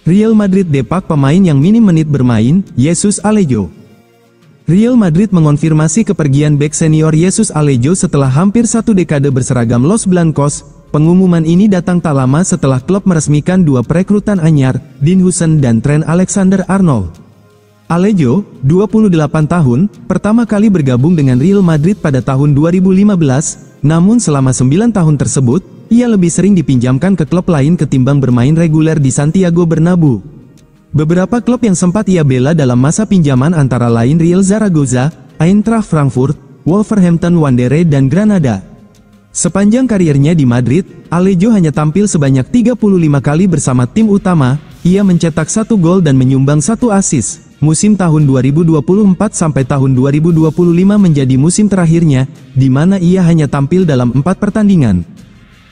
Real Madrid depak pemain yang minim menit bermain, Jesus Alejo. Real Madrid mengonfirmasi kepergian bek senior Jesus Alejo setelah hampir 1 dekade berseragam Los Blancos. Pengumuman ini datang tak lama setelah klub meresmikan 2 perekrutan anyar, Dean Huijsen dan Trent Alexander-Arnold. Alejo, 28 tahun, pertama kali bergabung dengan Real Madrid pada tahun 2015, namun selama 9 tahun tersebut, ia lebih sering dipinjamkan ke klub lain ketimbang bermain reguler di Santiago Bernabeu. Beberapa klub yang sempat ia bela dalam masa pinjaman antara lain Real Zaragoza, Eintracht Frankfurt, Wolverhampton Wanderers dan Granada. Sepanjang karirnya di Madrid, Alejo hanya tampil sebanyak 35 kali bersama tim utama. Ia mencetak 1 gol dan menyumbang 1 assist. Musim tahun 2024 sampai tahun 2025 menjadi musim terakhirnya, di mana ia hanya tampil dalam 4 pertandingan.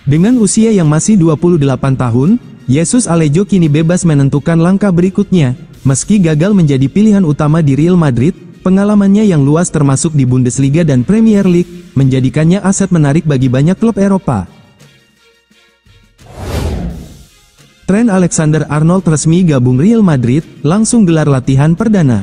Dengan usia yang masih 28 tahun, Jesus Alejo kini bebas menentukan langkah berikutnya. Meski gagal menjadi pilihan utama di Real Madrid, pengalamannya yang luas termasuk di Bundesliga dan Premier League, menjadikannya aset menarik bagi banyak klub Eropa. Trent Alexander-Arnold resmi gabung Real Madrid, langsung gelar latihan perdana.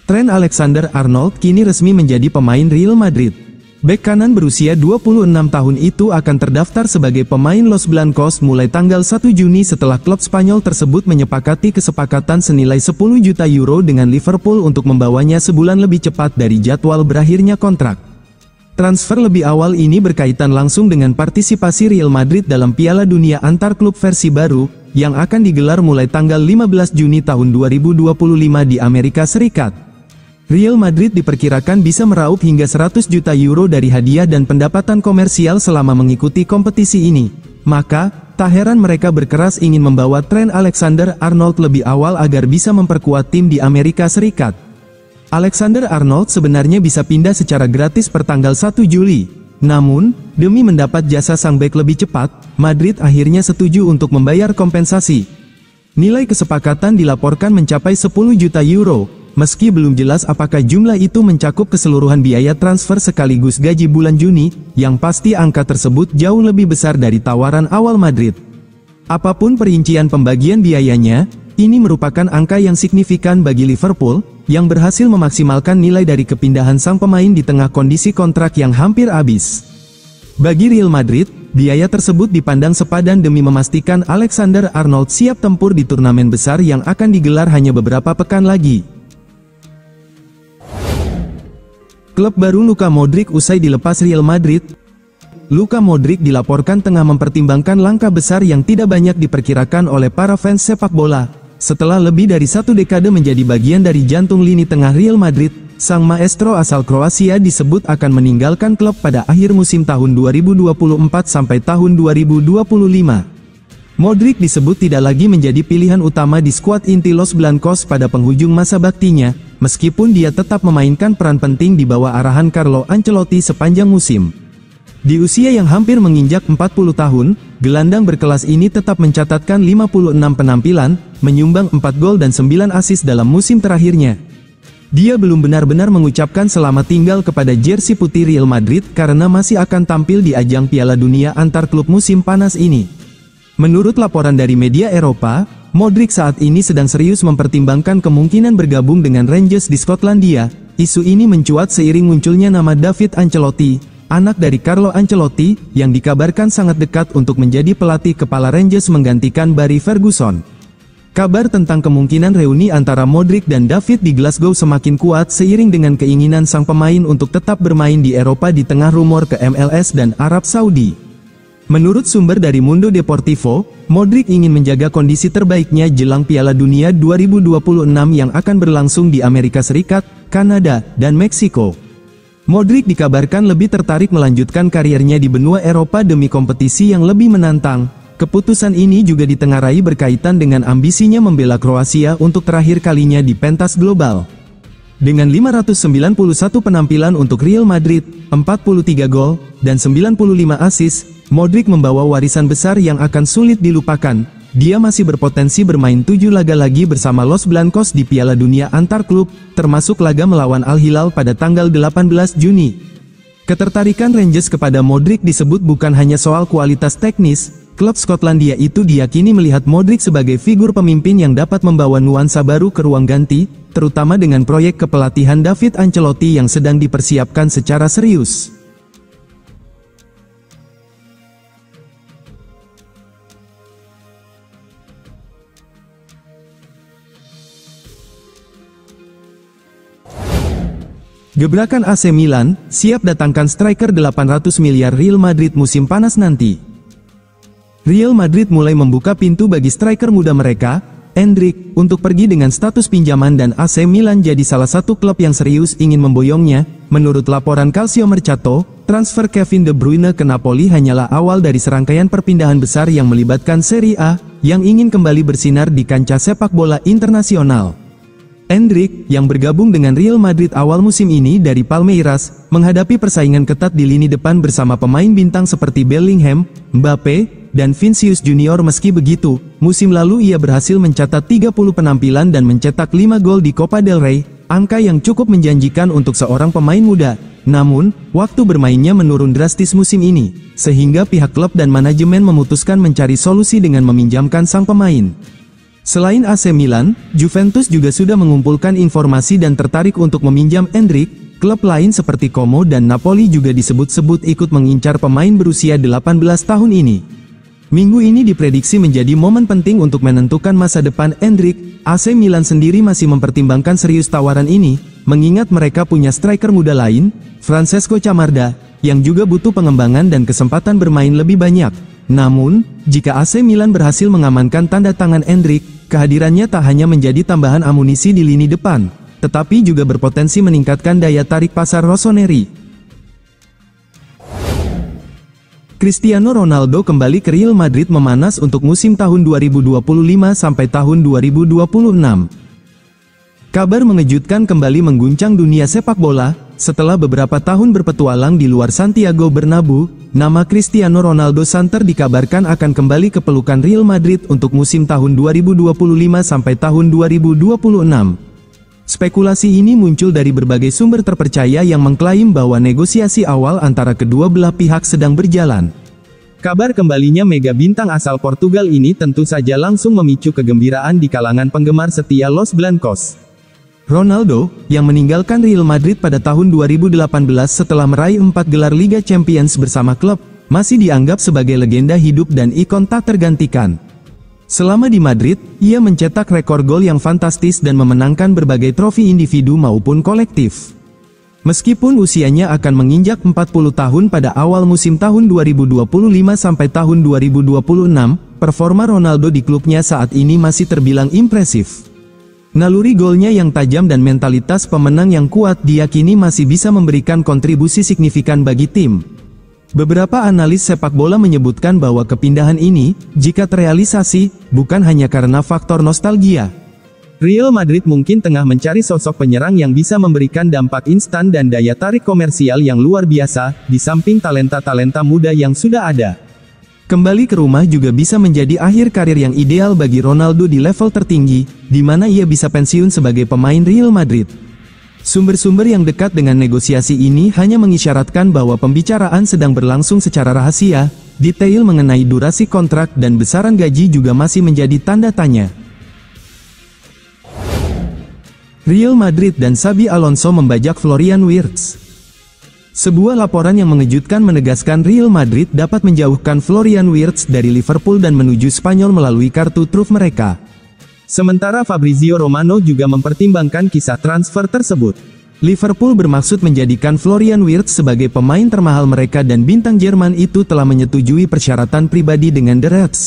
Trent Alexander-Arnold kini resmi menjadi pemain Real Madrid. Bek kanan berusia 26 tahun itu akan terdaftar sebagai pemain Los Blancos mulai tanggal 1 Juni setelah klub Spanyol tersebut menyepakati kesepakatan senilai 10 juta euro dengan Liverpool untuk membawanya sebulan lebih cepat dari jadwal berakhirnya kontrak. Transfer lebih awal ini berkaitan langsung dengan partisipasi Real Madrid dalam Piala Dunia antar klub versi baru, yang akan digelar mulai tanggal 15 Juni tahun 2025 di Amerika Serikat. Real Madrid diperkirakan bisa meraup hingga 100 juta euro dari hadiah dan pendapatan komersial selama mengikuti kompetisi ini. Maka, tak heran mereka berkeras ingin membawa Trent Alexander-Arnold lebih awal agar bisa memperkuat tim di Amerika Serikat. Alexander-Arnold sebenarnya bisa pindah secara gratis per tanggal 1 Juli. Namun, demi mendapat jasa sang bek lebih cepat, Madrid akhirnya setuju untuk membayar kompensasi. Nilai kesepakatan dilaporkan mencapai 10 juta euro. Meski belum jelas apakah jumlah itu mencakup keseluruhan biaya transfer sekaligus gaji bulan Juni, yang pasti angka tersebut jauh lebih besar dari tawaran awal Madrid. Apapun perincian pembagian biayanya, ini merupakan angka yang signifikan bagi Liverpool, yang berhasil memaksimalkan nilai dari kepindahan sang pemain di tengah kondisi kontrak yang hampir habis. Bagi Real Madrid, biaya tersebut dipandang sepadan demi memastikan Alexander-Arnold siap tempur di turnamen besar yang akan digelar hanya beberapa pekan lagi. Klub baru Luka Modric usai dilepas Real Madrid. Luka Modric dilaporkan tengah mempertimbangkan langkah besar yang tidak banyak diperkirakan oleh para fans sepak bola. Setelah lebih dari 1 dekade menjadi bagian dari jantung lini tengah Real Madrid, sang maestro asal Kroasia disebut akan meninggalkan klub pada akhir musim tahun 2024 sampai tahun 2025. Modric disebut tidak lagi menjadi pilihan utama di skuad inti Los Blancos pada penghujung masa baktinya, meskipun dia tetap memainkan peran penting di bawah arahan Carlo Ancelotti sepanjang musim. Di usia yang hampir menginjak 40 tahun, gelandang berkelas ini tetap mencatatkan 56 penampilan, menyumbang 4 gol dan 9 assist dalam musim terakhirnya. Dia belum benar-benar mengucapkan selamat tinggal kepada jersey putih Real Madrid karena masih akan tampil di ajang Piala Dunia antar klub musim panas ini. Menurut laporan dari media Eropa, Modric saat ini sedang serius mempertimbangkan kemungkinan bergabung dengan Rangers di Skotlandia. Isu ini mencuat seiring munculnya nama David Ancelotti, anak dari Carlo Ancelotti, yang dikabarkan sangat dekat untuk menjadi pelatih kepala Rangers menggantikan Barry Ferguson. Kabar tentang kemungkinan reuni antara Modric dan David di Glasgow semakin kuat seiring dengan keinginan sang pemain untuk tetap bermain di Eropa di tengah rumor ke MLS dan Arab Saudi. Menurut sumber dari Mundo Deportivo, Modric ingin menjaga kondisi terbaiknya jelang Piala Dunia 2026 yang akan berlangsung di Amerika Serikat, Kanada, dan Meksiko. Modric dikabarkan lebih tertarik melanjutkan karirnya di benua Eropa demi kompetisi yang lebih menantang. Keputusan ini juga ditengarai berkaitan dengan ambisinya membela Kroasia untuk terakhir kalinya di pentas global. Dengan 591 penampilan untuk Real Madrid, 43 gol, dan 95 assist, Modric membawa warisan besar yang akan sulit dilupakan. Dia masih berpotensi bermain 7 laga lagi bersama Los Blancos di Piala Dunia antar klub, termasuk laga melawan Al Hilal pada tanggal 18 Juni. Ketertarikan Rangers kepada Modric disebut bukan hanya soal kualitas teknis, klub Skotlandia itu diyakini melihat Modric sebagai figur pemimpin yang dapat membawa nuansa baru ke ruang ganti, terutama dengan proyek kepelatihan David Ancelotti yang sedang dipersiapkan secara serius. Gebrakan AC Milan, siap datangkan striker 800 miliar Real Madrid musim panas nanti. Real Madrid mulai membuka pintu bagi striker muda mereka, Endrick, untuk pergi dengan status pinjaman dan AC Milan jadi salah satu klub yang serius ingin memboyongnya. Menurut laporan Calcio Mercato, transfer Kevin De Bruyne ke Napoli hanyalah awal dari serangkaian perpindahan besar yang melibatkan Serie A, yang ingin kembali bersinar di kancah sepak bola internasional. Endrick, yang bergabung dengan Real Madrid awal musim ini dari Palmeiras, menghadapi persaingan ketat di lini depan bersama pemain bintang seperti Bellingham, Mbappe, dan Vinicius Junior. Meski begitu, musim lalu ia berhasil mencatat 30 penampilan dan mencetak 5 gol di Copa del Rey, angka yang cukup menjanjikan untuk seorang pemain muda. Namun, waktu bermainnya menurun drastis musim ini, sehingga pihak klub dan manajemen memutuskan mencari solusi dengan meminjamkan sang pemain. Selain AC Milan, Juventus juga sudah mengumpulkan informasi dan tertarik untuk meminjam Endrick. Klub lain seperti Como dan Napoli juga disebut-sebut ikut mengincar pemain berusia 18 tahun ini. Minggu ini diprediksi menjadi momen penting untuk menentukan masa depan Endrick. AC Milan sendiri masih mempertimbangkan serius tawaran ini, mengingat mereka punya striker muda lain, Francesco Camarda, yang juga butuh pengembangan dan kesempatan bermain lebih banyak. Namun, jika AC Milan berhasil mengamankan tanda tangan Endrick, kehadirannya tak hanya menjadi tambahan amunisi di lini depan, tetapi juga berpotensi meningkatkan daya tarik pasar rossoneri. Cristiano Ronaldo kembali ke Real Madrid memanas untuk musim tahun 2025 sampai tahun 2026. Kabar mengejutkan kembali mengguncang dunia sepak bola. Setelah beberapa tahun berpetualang di luar Santiago Bernabeu, nama Cristiano Ronaldo santer dikabarkan akan kembali ke pelukan Real Madrid untuk musim tahun 2025 sampai tahun 2026. Spekulasi ini muncul dari berbagai sumber terpercaya yang mengklaim bahwa negosiasi awal antara kedua belah pihak sedang berjalan. Kabar kembalinya mega bintang asal Portugal ini tentu saja langsung memicu kegembiraan di kalangan penggemar setia Los Blancos. Ronaldo, yang meninggalkan Real Madrid pada tahun 2018 setelah meraih 4 gelar Liga Champions bersama klub, masih dianggap sebagai legenda hidup dan ikon tak tergantikan. Selama di Madrid, ia mencetak rekor gol yang fantastis dan memenangkan berbagai trofi individu maupun kolektif. Meskipun usianya akan menginjak 40 tahun pada awal musim tahun 2025 sampai tahun 2026, performa Ronaldo di klubnya saat ini masih terbilang impresif. Naluri golnya yang tajam dan mentalitas pemenang yang kuat diyakini masih bisa memberikan kontribusi signifikan bagi tim. Beberapa analis sepak bola menyebutkan bahwa kepindahan ini, jika terrealisasi, bukan hanya karena faktor nostalgia. Real Madrid mungkin tengah mencari sosok penyerang yang bisa memberikan dampak instan dan daya tarik komersial yang luar biasa, di samping talenta-talenta muda yang sudah ada. Kembali ke rumah juga bisa menjadi akhir karir yang ideal bagi Ronaldo di level tertinggi, di mana ia bisa pensiun sebagai pemain Real Madrid. Sumber-sumber yang dekat dengan negosiasi ini hanya mengisyaratkan bahwa pembicaraan sedang berlangsung secara rahasia. Detail mengenai durasi kontrak dan besaran gaji juga masih menjadi tanda tanya. Real Madrid dan Xabi Alonso membajak Florian Wirtz. Sebuah laporan yang mengejutkan menegaskan Real Madrid dapat menjauhkan Florian Wirtz dari Liverpool dan menuju Spanyol melalui kartu truf mereka. Sementara Fabrizio Romano juga mempertimbangkan kisah transfer tersebut. Liverpool bermaksud menjadikan Florian Wirtz sebagai pemain termahal mereka dan bintang Jerman itu telah menyetujui persyaratan pribadi dengan The Reds.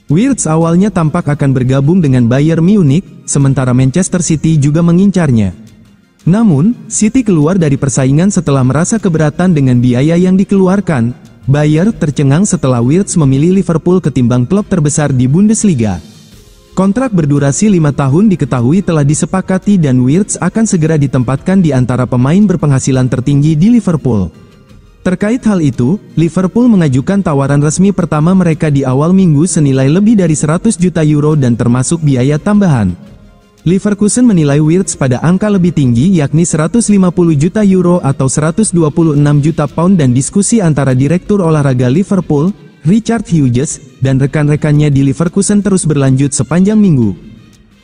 Wirtz awalnya tampak akan bergabung dengan Bayern Munich, sementara Manchester City juga mengincarnya. Namun, City keluar dari persaingan setelah merasa keberatan dengan biaya yang dikeluarkan. Bayern tercengang setelah Wirtz memilih Liverpool ketimbang klub terbesar di Bundesliga. Kontrak berdurasi 5 tahun diketahui telah disepakati dan Wirtz akan segera ditempatkan di antara pemain berpenghasilan tertinggi di Liverpool. Terkait hal itu, Liverpool mengajukan tawaran resmi pertama mereka di awal minggu senilai lebih dari 100 juta euro dan termasuk biaya tambahan. Leverkusen menilai Wirtz pada angka lebih tinggi yakni 150 juta euro atau 126 juta pound dan diskusi antara Direktur Olahraga Liverpool, Richard Hughes, dan rekan-rekannya di Leverkusen terus berlanjut sepanjang minggu.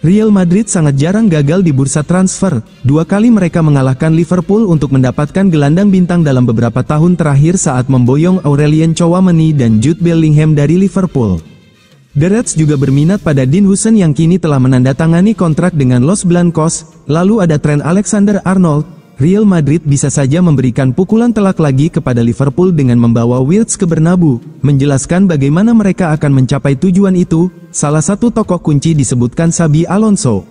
Real Madrid sangat jarang gagal di bursa transfer. 2 kali mereka mengalahkan Liverpool untuk mendapatkan gelandang bintang dalam beberapa tahun terakhir saat memboyong Aurelien Tchouameni dan Jude Bellingham dari Liverpool. The Reds juga berminat pada Dean Huijsen yang kini telah menandatangani kontrak dengan Los Blancos. Lalu ada Trent Alexander-Arnold. Real Madrid bisa saja memberikan pukulan telak lagi kepada Liverpool dengan membawa Wirtz ke Bernabeu. Menjelaskan bagaimana mereka akan mencapai tujuan itu, salah satu tokoh kunci disebutkan Xabi Alonso.